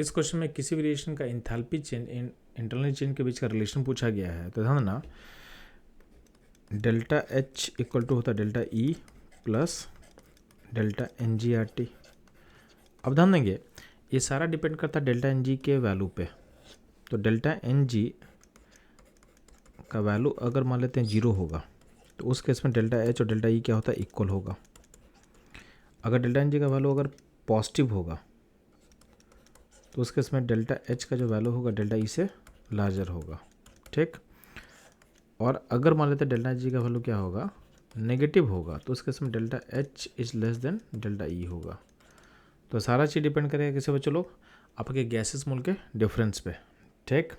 इस क्वेश्चन में किसी भी रिएक्शन का इंथैल्पी चेंज इंटरनल चेंज के बीच का रिलेशन पूछा गया है। तो ध्यान देना, डेल्टा एच इक्वल टू होता है delta E plus delta N G R T. अब ध्यान देंगे ये सारा डिपेंड करता है डेल्टा एन जी के वैल्यू पे। तो डेल्टा एन जी का वैल्यू अगर मान लेते हैं 0 होगा तो उस केस में डेल्टा एच और डेल्टा ई क्या होता है, इक्वल होगा। अगर डेल्टा एन जी का वैल्यू अगर पॉजिटिव होगा तो उस केस में डेल्टा एच का जो वैल्यू होगा डेल्टा ई से लार्जर होगा। ठीक, और अगर मान लेते हैं डेल्टा जी का वैल्यू क्या होगा, नेगेटिव होगा, तो उस केस में delta H is less than delta E होगा। तो सारा चीज़ डिपेंड करेगा किसी बच्चों लोग आपके गैसेस मोल के डिफरेंस पे। ठीक,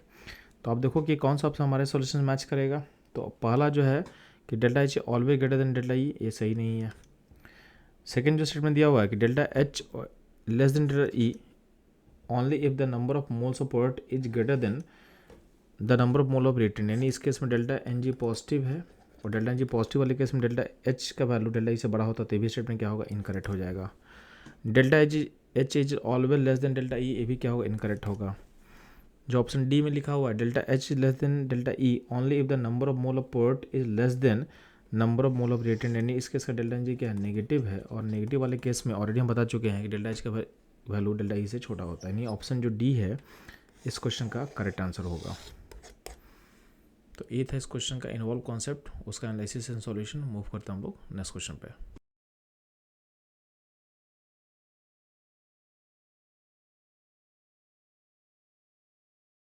तो आप देखो कि कौन सा ऑप्शन हमारे सॉल्यूशन मैच करेगा। तो पहला जो है कि delta H always greater than delta E, ये सही नहीं है। सेकेंड जो स्टेटमेंट दिया हुआ है कि delta H less than delta E only if the number of moles of product is greater than the number of mole of reactant. यानी इस केस में डेल्टा एन जी पॉजिटिव है और डेल्टा एन जी पॉजिटिव वाले केस में delta H का value delta E से बड़ा होता है, तो ये भी स्टेटमेंट क्या होगा, इनकरेक्ट हो जाएगा। Delta H is always less than delta E, ये भी क्या होगा, इनकरेक्ट होगा। जो ऑप्शन डी में लिखा हुआ है delta H is less than delta E only if the number of mole of product is less than number of mole of reactant, यानी इस केस का डेल्टा एन जी क्या है, नेगेटिव है। और नेगेटिव वाले केस में ऑलरेडी हम बता चुके हैं कि डेल्टा एच का वैल्यू डेल्टा ई से छोटा होता है। यानी ऑप्शन जो डी है इस क्वेश्चन का करेक्ट आंसर होगा। तो ये था इस क्वेश्चन का इन्वॉल्व कॉन्सेप्ट, उसका एनालिसिस एंड सॉल्यूशन। मूव करते हैं हम लोग नेक्स्ट क्वेश्चन पे।